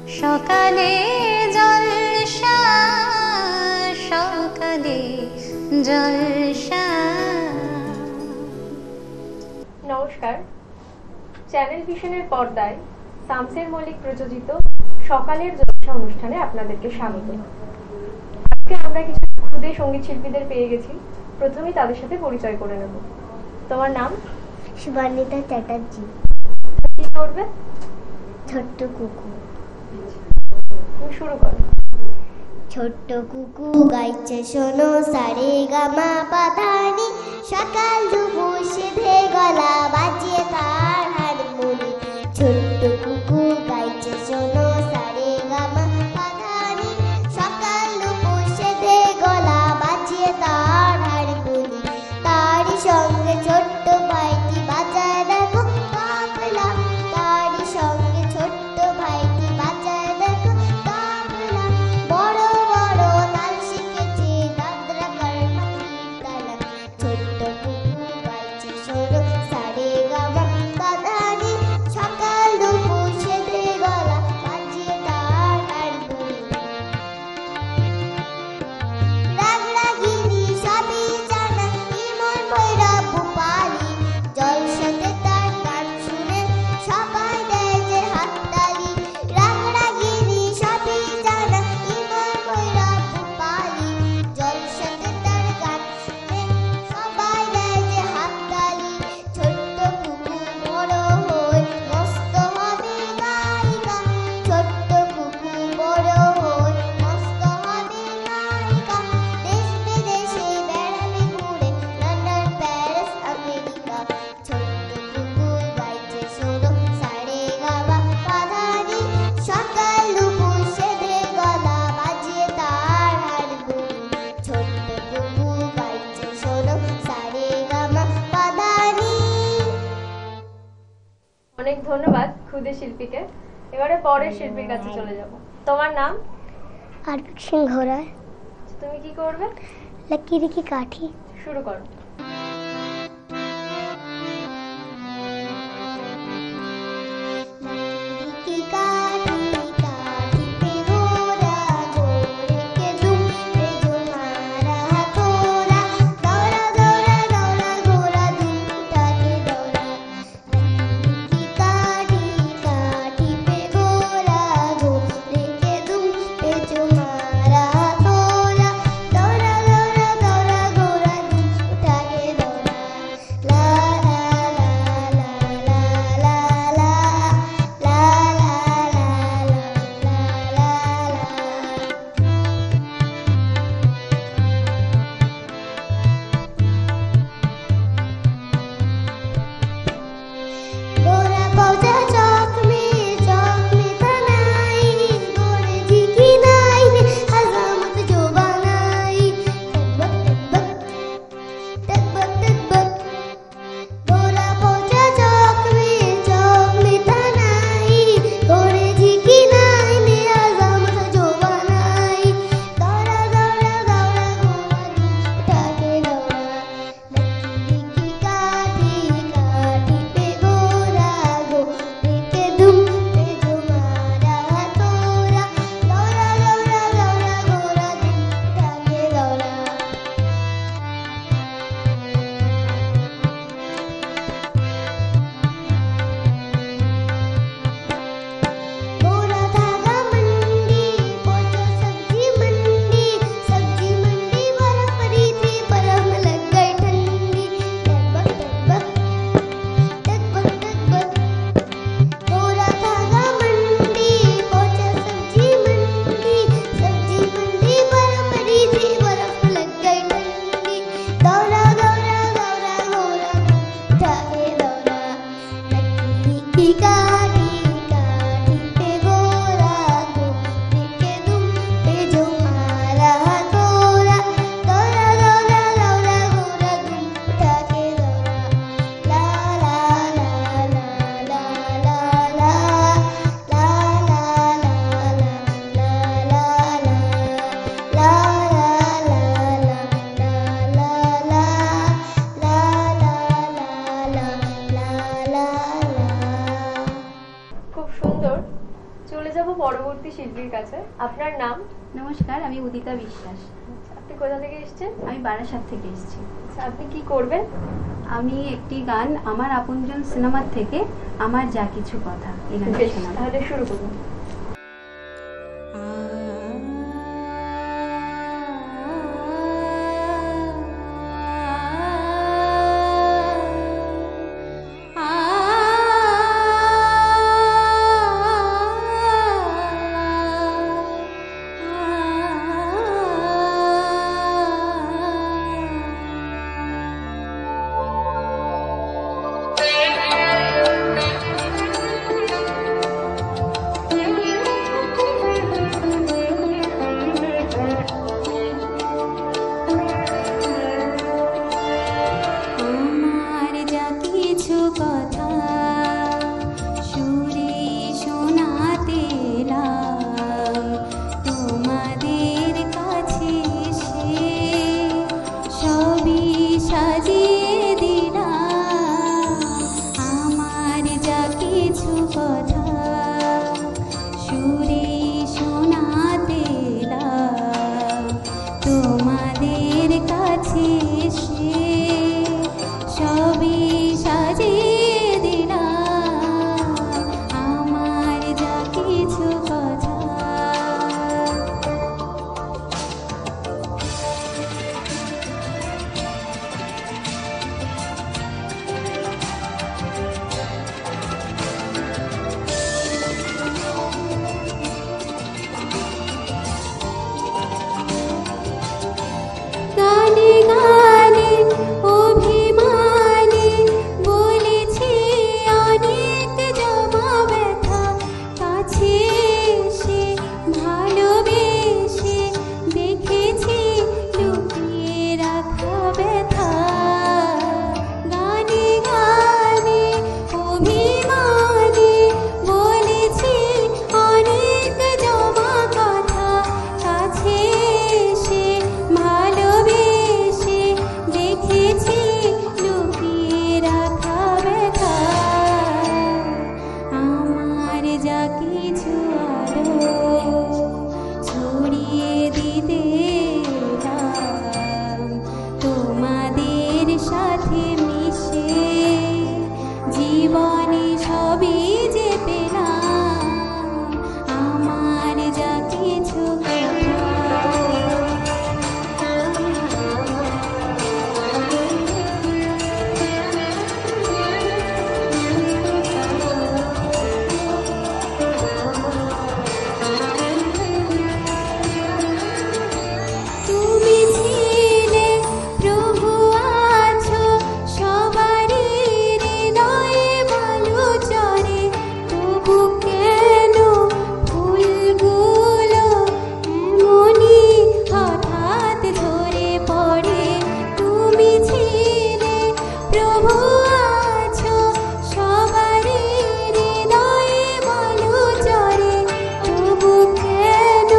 সকালে জলসা, সকালে জলসা। নমস্কার, চ্যানেল ভিশনের পর্দায় শামসের মল্লিক প্রযোজিত সকালের জলসা অনুষ্ঠানে আপনাদেরকে স্বাগত। আজকে আমরা কিছু ক্ষুদে সঙ্গীত শিল্পীদের পেয়ে গেছি। প্রথমেই তাদের সাথে পরিচয় করে নেব। তোমার নাম? শুভান্বিতা চ্যাটার্জি। কি করবে? ছোট্ট কুকু। তুমি শুরু করো। ছোট্ট কুকু গাইছে শোনো সারে গামা পাধানি, সকাল দুপুর সেধে গলা বাজিয়ে তার হারমোনি। ছোট্ট কুকু গাইছে শোনো সারে গামা পাধানি, সকাল দুপুর সেধে গলা বাজিয়ে তার হারমোনি। তারই সঙ্গে ছোট্ট ভাইটি বাজায় দেখো তবলা, তারই সঙ্গে ছোট্ট ভাইটি বাজায় দেখো তবলা। বড় বড় তাল শিখেছে দাদরা কারমাতির তালা। ছোট্ট কুকু গাইছে শোনো সারে গামা পাধানি, সকাল দুপুর সেধে গলা বাজিয়ে তার হারমোনি। রাগরাগিনী সবই জানা ইমন ভৈরব ভূপালী, জলসাতে তার গান শুনে সবাই দেয় যে হাততালি। রাগরাগিনী সবই জানা ইমন ভৈরব ভূপালী, জলসাতে তার গান শুনে সবাই দেয় যে হাততালি। ছোট্ট কুকু বড় হয়ে মস্ত হবে গায়িকা, ছোট্ট কুকু বড় হয়ে মস্ত হবে গায়িকা। দেশ বিদেশে বেড়াবে ঘুরে লন্ডন প্যারিস আমেরিকা। ছোট্ট কুকু গাইছে শোনো সারে গামা পাধানি, সকাল দুপুর সেধে গলা বাজিয়ে তার হারমোনি। ছোট্ট কুকু গাইছে শোনো সারে গামা পাধানি। অনেক ধন্যবাদ ক্ষুদে শিল্পীকে। এবারে পরের শিল্পীর কাছে চলে যাব। তোমার নাম? আরবিক সিংহ রায়। তুমি কি করবে? লকিরি কি কাঠি। শুরু করো। की काठी काठी पे गोरा गोरे के दुम पे जो मारा हथौड़ा, दौड़ा दौड़ा दौड़ा गोरा दुम उठा के दौड़ा। की काठी काठी पे गोरा गोरे के दुम पे जो मारा हथौड़ा, दौड़ा दौड़ा दौड़ा गोरा दुम उठा যাব পরবর্তী শিল্পীর কাছে। আপনার নাম? নমস্কার, আমি উদিতা বিশ্বাস। আপনি কোথা থেকে এসেছেন? আমি বারাসাত থেকে এসেছি। আচ্ছা, আপনি কি করবেন? আমি একটি গান আমার আপনজন সিনেমার থেকে আমার যা কিছু কথা এই গানটা বেশ, শোনাবো। তাহলে শুরু করুন। আমার যা কিছু কথা সুরে শোনাতে এলাম তোমাদের কাছে এসে সবই সাজিয়ে দিলাম। আমার যা কিছু কথা সুরে শোনাতে এলাম তোমাদের কাছে এসে সবই সাজিয়ে দিলাম। আমার যা কিছু কথা গানে গানে অভিমানে বলেছি অনেক জমা ব্যথা, কাছে এসে ভালোবেসে দেখেছি লুকিয়ে রাখা ব্যথা। গানে গানে অভিমানে বলেছি অনেক জমা কথা, কাছে এসে ভালোবেসে দেখেছি লুকিয়ে রাখা ব্যথা। আমার যা কিছু আলো ছড়িয়ে দিতে এলাম তোমাদের সাথে মিশে জীবনে সবই যে পেলাম। আমার যা কিছু তুমি ছিলে প্রভু আছো সবারই হৃদয়ে বালুচরে, তবু কেন ফুলগুলো এমনই হঠাৎ ঝরে পড়ে। তুমি ছিলে প্রভু আছো সবারই হৃদয়ে বালুচরে, তবু কেন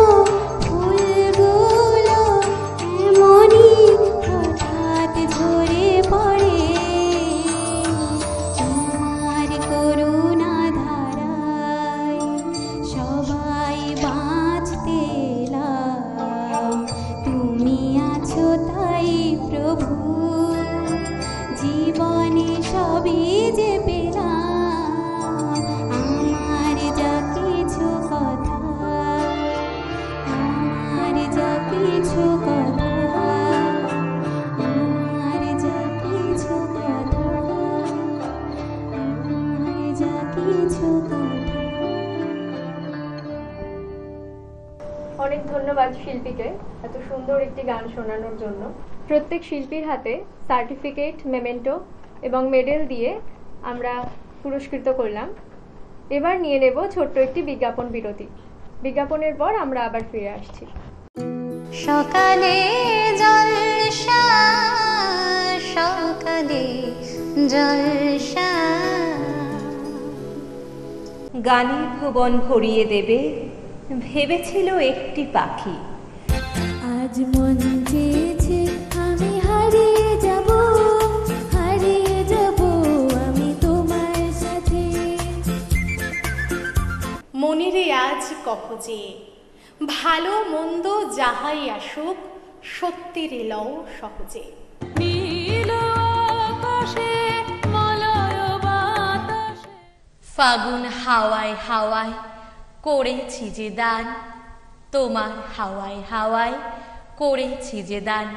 ফুলগুলো এমনই হঠাৎ ঝরে পড়ে। তোমার করুণা ধারায় সবাই বাঁচতে এলাম, তুমি আছো তাই প্রভু জীবনে সবই যে পেলাম। আমার যা কিছু কথা আমার যা কিছু কথা আমার যা কিছু কথা আমার যা কিছু কথা। অনেক ধন্যবাদ শিল্পীকে এত সুন্দর একটি গান শোনানোর জন্য। প্রত্যেক শিল্পীর হাতে সার্টিফিকেট, মেমেন্টো এবং মেডেল দিয়ে আমরা পুরস্কৃত করলাম। এবার নিয়ে নেব ছোট্ট একটি বিজ্ঞাপন বিরতি। বিজ্ঞাপনের পর আমরা আবার ফিরে আসছি। সকালে জলসা, সকালে জলসা। গানে ভুবন ভরিয়ে দেবে ভেবেছিল একটি পাখি, আজ মন চেয়েছে আমি হারিয়ে যাব আমি তোমার সাথে। মনের এই আজ কহ যে, ভালো মন্দ যাহাই আসুক সত্যের লও সহজে। ফাগুন হাওয়ায় হাওয়ায় করেছি যে দান, তোমার হাওয়ায় হাওয়ায় করেছি যে দান।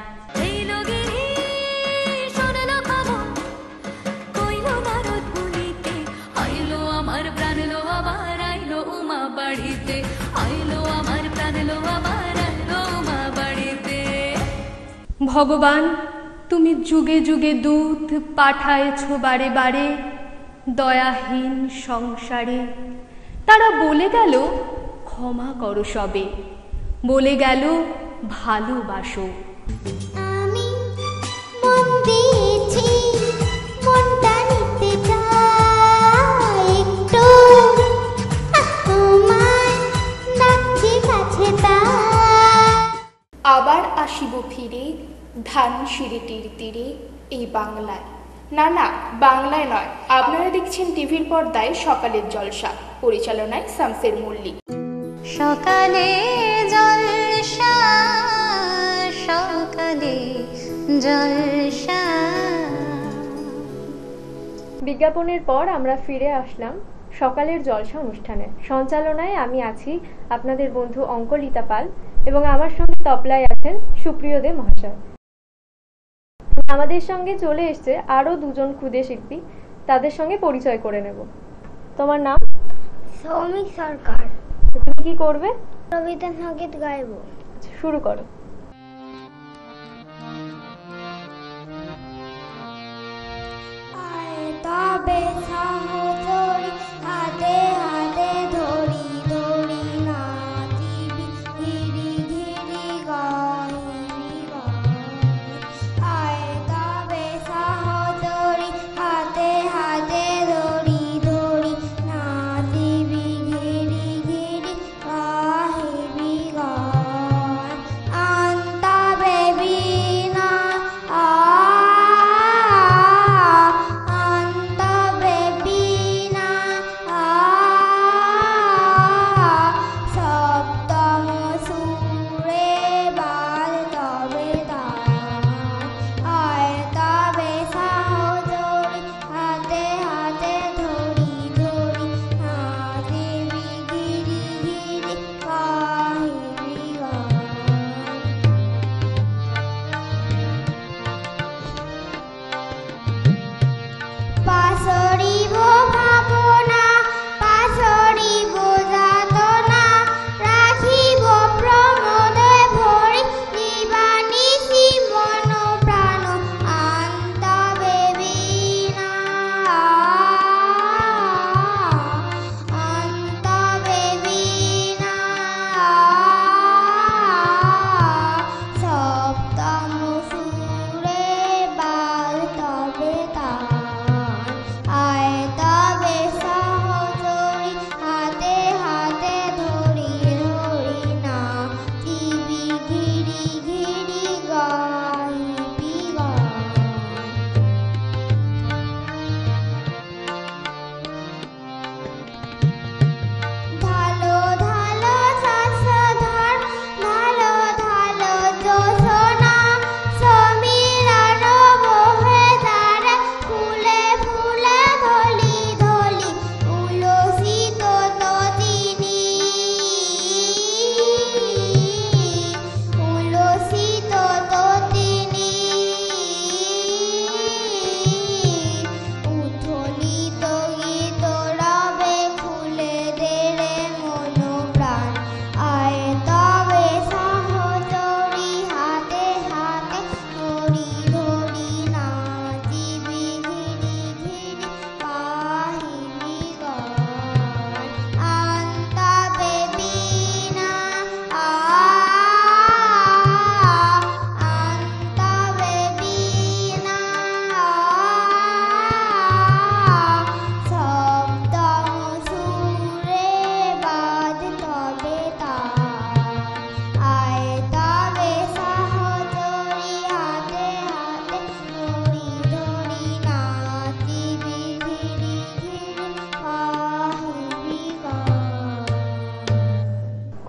ভগবান তুমি যুগে যুগে দূত পাঠায়েছ বারে বারে দয়াহীন সংসারে। তারা বলে গেল ক্ষমা করো সবে, বলে গেল ভালোবাসো। আমি মন দিয়েছি, মনটা নিতে চাই একটু, তোমায় ডাকছি কাছে তাই। আবার আসিব ফিরে ধান সিঁড়িটির তীরে এই বাংলায়। না না, বাংলায় নয়, আপনারা দেখছেন টিভির পর্দায় সকালের জলসা, পরিচালনায় শামসের মল্লিক। সকালে জলসা, সকালে জলসা। বিজ্ঞাপনের পর আমরা ফিরে আসলাম সকালের জলসা অনুষ্ঠানে। সঞ্চালনায় আমি আছি আপনাদের বন্ধু অঙ্কলিতা পাল এবং আমার সঙ্গে তবলায় আছেন সুপ্রিয় দে মহাশয়। আমাদের সঙ্গে চলে এসছে আরো দুজন ক্ষুদে শিল্পী, তাদের সঙ্গে পরিচয় করে নেব। তোমার নাম? সৌমিক সরকার। তুমি কি করবে? রবীন্দ্রসঙ্গীত গাইব। শুরু করো। তবে সহচরী হাতে হাতে ধরি ধরি নাচিবি ঘিরি ঘিরি গাহিবি গান। আয় তবে সহচরী হাতে হাতে ধরি ধরি নাচিবি ঘিরি ঘিরি গাহিবি গান।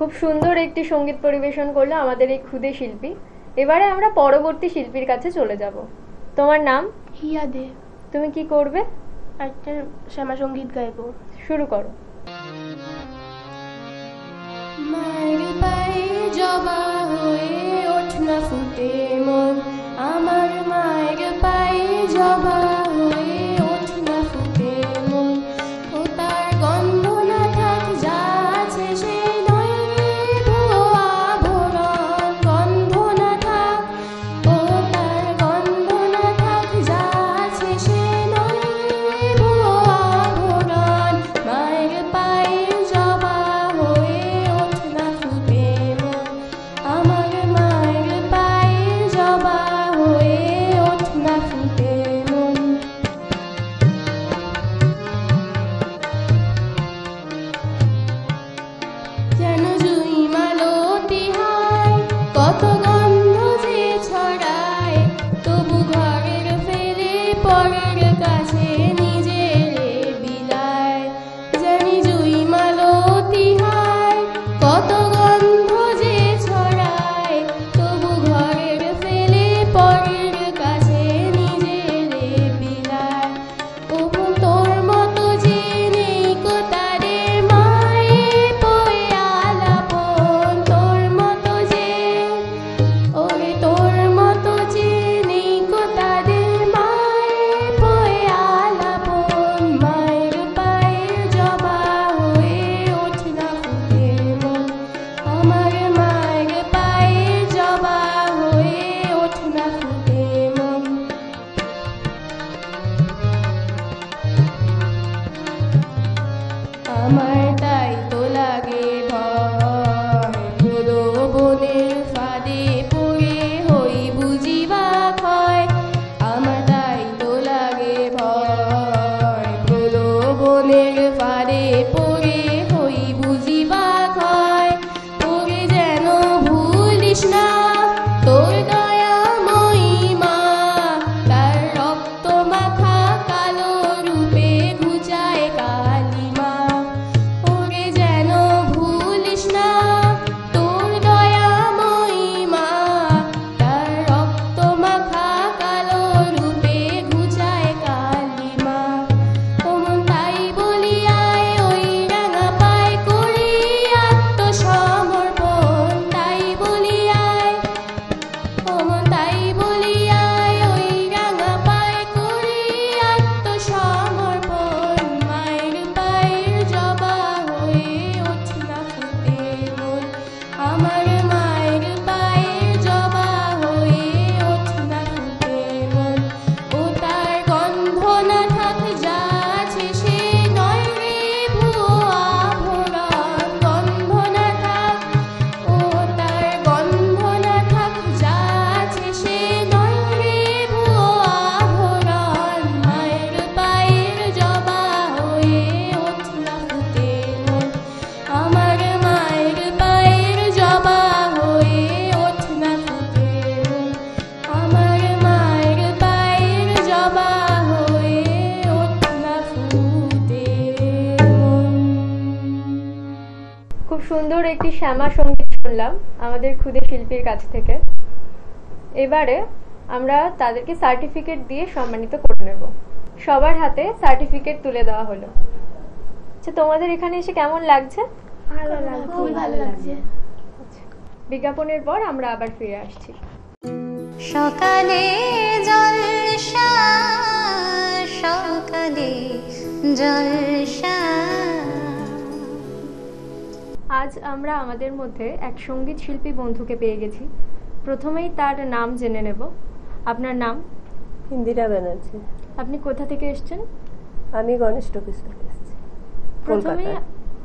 খুব সুন্দর একটি সঙ্গীত পরিবেশন করলো আমাদের এই ক্ষুদে শিল্পী। এবারে আমরা পরবর্তী শিল্পীর কাছে চলে যাব। তোমার নাম? হিয়া দে। তুমি কি করবে? একটা শ্যামা সঙ্গীত গাইবো। শুরু করো। মায়ের পায়ে জবা হয়ে ওঠ না ফুটে মন, আমার মায়ের পায়ে জবা হয়ে ওঠ না ফুটে মন। ও তার গন্ধ না থাক যা আছে সে নয় রে ভুয়া আভরণ, গন্ধ না থাক। ও তার গন্ধ না থাক যা আছে সে নয় রে ভুয়া আভরণ। মায়ের পায়ে জবা হয়ে ওঠ না ফুটে মন, আমার মায়ের পায়ে জবা হয়ে ওঠ না ফুটে মন। যেন জুই মালতী হয়, কত গন্ধ যে ছড়ায়, তবু ঘরের ফেলে পরের কাছে নিজের বিলায়। জানি জুই মালতী হয়, কত গন্ধ যে ছড়ায়, তবু ঘরের ফেলে পরের কাছে নিজের বিলায়। ওগো তোর মতো যে নেই কো তারে মায়ে পয়ে আলাপন, তোর মতো যে, ওরে তোর মতো যে নেই কো তারে মায়ে পয়ে আলাপন। মায়ের পায়ে জবা হয়ে ওঠ না ফুটে মন, আমার মায়ের পায়ে জবা হয়ে ওঠ না ফুটে মন। আমার তাই তো লাগে ভয়, প্রলোভনের ফাঁদে পড়ে হই বুঝিবা ক্ষয়। আমার তাই তো লাগে ভয়, প্রলোভনের ফাঁদে পড়ে হই বুঝিবা ক্ষয়। ওরে যেন ভুলিস না তোর দয়াময়ী মা, তার রক্ত মাখা কালো রূপে ঘুচায় কালিমা। ওরে যেন ভুলিস না তোর দয়াময়ী মা, তার রক্ত মাখা কালো রূপে ঘুচায় কালিমা। ওমন তাই বলিয়ায় ওই রাঙা পায় করি আত্মসমর্পণ, তাই বলিয়ায়, ওমন তাই বলিয়ায় ওই রাঙা পায় করি আত্মসমর্পণ। মায়ের পায়ের জবা হয়ে ওঠ না ফুটে মন, আমার মায়ের পায়ের জবা হয়ে ওঠ না ফুটে মন। ও তার গন্ধ না থাক যা আছে সে নয় রে ভুয়া আভরণ, গন্ধ না থাক। ও তার গন্ধ না থাক যা আছে সে নয় রে ভুয়া আভরণ। মায়ের পায়ের জবা হয়ে ওঠ না ফুটে মন, আমার মায়ের পায়ের জবা হয়ে ওঠ না ফুটে মন, আমার মায়ের পায়ের জবা হয়ে ওঠ না ফুটে মন। খুব সুন্দর একটি শ্যামা সঙ্গীত শুনলাম আমাদের ক্ষুদে শিল্পীর কাছ থেকে। এবারে আমরা তাদেরকে সার্টিফিকেট দিয়ে সম্মানিত করে নেব। সবার হাতে সার্টিফিকেট তুলে দেওয়া হলো। আচ্ছা, তোমাদের এখানে এসে কেমন লাগছে? ভালো লাগছে, খুব ভালো লাগছে। বিজ্ঞাপনের পর আমরা আবার ফিরে আসছি। সকালে জলসা, সকালে জলসা। আজ আমরা আমাদের মধ্যে এক সঙ্গীত শিল্পী বন্ধুকে পেয়ে গেছি। প্রথমেই তার নাম জেনে নেব। আপনার নাম? ইন্দিরা ব্যানার্জি। আপনি কোথা থেকে এসেছেন? আমি গণেশ টকিজ থেকে এসেছি,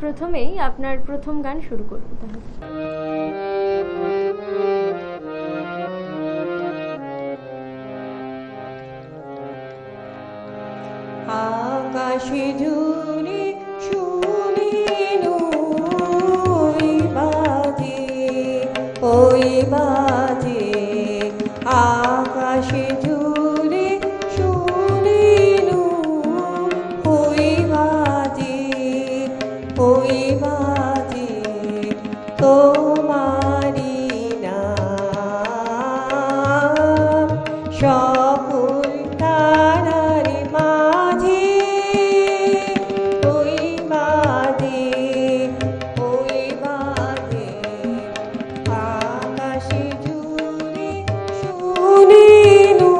প্রথমেই আপনার প্রথম গান শুরু করুন তাহলে। আকাশে জুড়ে শুনিনু ওই বাজে, ওই বাজে। আকাশে জুড়ে শুনিনু ওই বাজে, ওই বাজে। তোমারি নাম সকল তারার মাঝে ওই বাদে আকাশ জুড়ে শুনিনু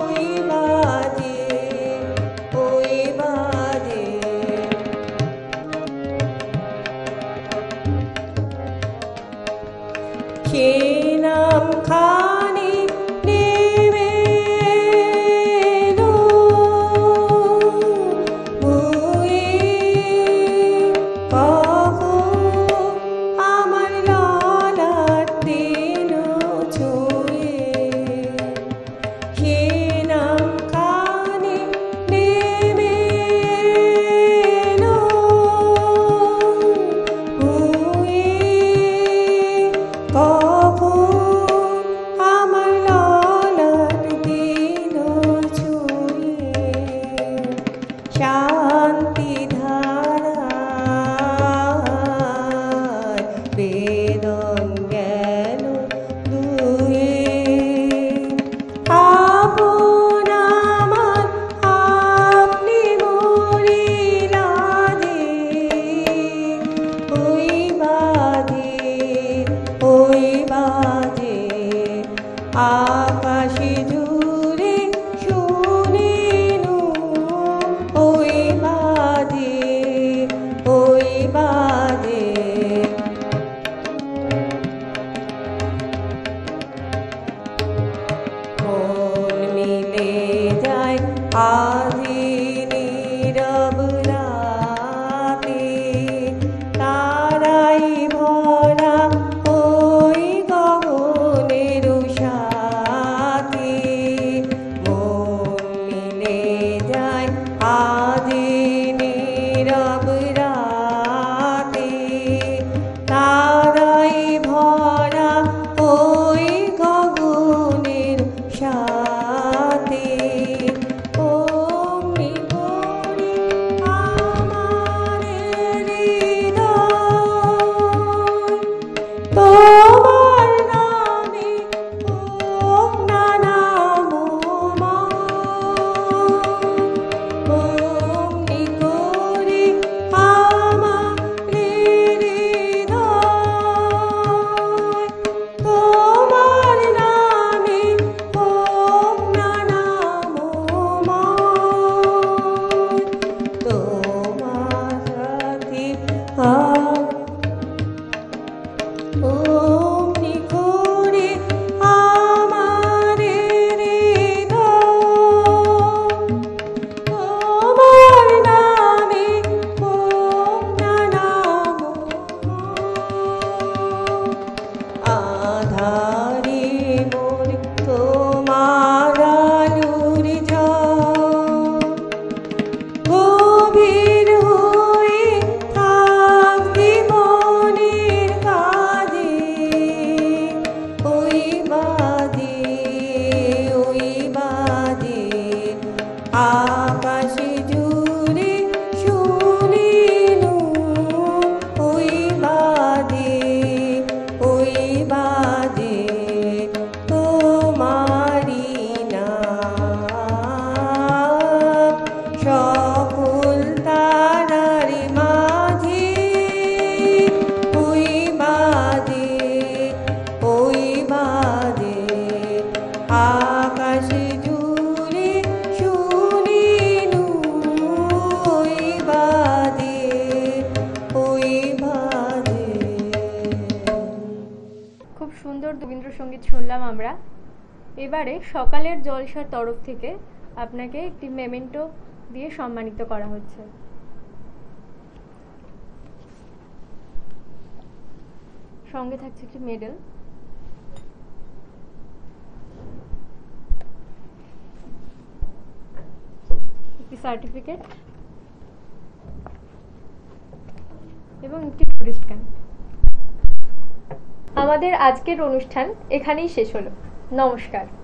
ওই বাদে সে নাম খানি নেমে এলো ভুয়ে কখন আমার ললাট দিল ছুঁয়ে সে নাম খানি নেমে এলো ভুয়ে কখন আমার ললাট দিল ছুঁয়ে শান্তি ধারায় বেদন গেল ধুয়ে আপন আমার আপনি মরিলা যে ওই বাদে আকাশ জুড়ে শুনিনু ওই বাদে মন মিলে যায় আধি নীরব রাতে তারাই ভরা ওই গগনের সাথে মন মিলে যায় আধি নীরব রাতে তারাই ভরা ওই গগনের সাথে অমনি করে আমার হৃদয় তোমার নামে হোক না নাম অমনি করে আমার হৃদয় তোমার নামে হোক না নাম তোমার সাথে অমনি করে আমার হৃদয় তোমার নামে হোক না নাম আধারে মোর তোমার আলোর ঝড় গভীর হয়ে থাকবে মনের কাজে ওই বাদে আকাশ জুড়ে শুনিনু ওই বাদে তোমারি নাম সকল তারার মাঝে ওই বাদে আকাশ জুড়ে শুনিনু ওই বাদে খুব সুন্দর রবীন্দ্রসঙ্গীত শুনলাম আমরা। এবারে সকালের জলসার তরফ থেকে আপনাকে একটি মেমেন্টো দিয়ে সম্মানিত করা হচ্ছে। সঙ্গে থাকছে একটি মেডেল। একটি সার্টিফিকেট এবং একটি টুরিস্ট ক্যাম্প। আমাদের আজকের অনুষ্ঠান এখানেই শেষ হলো। নমস্কার।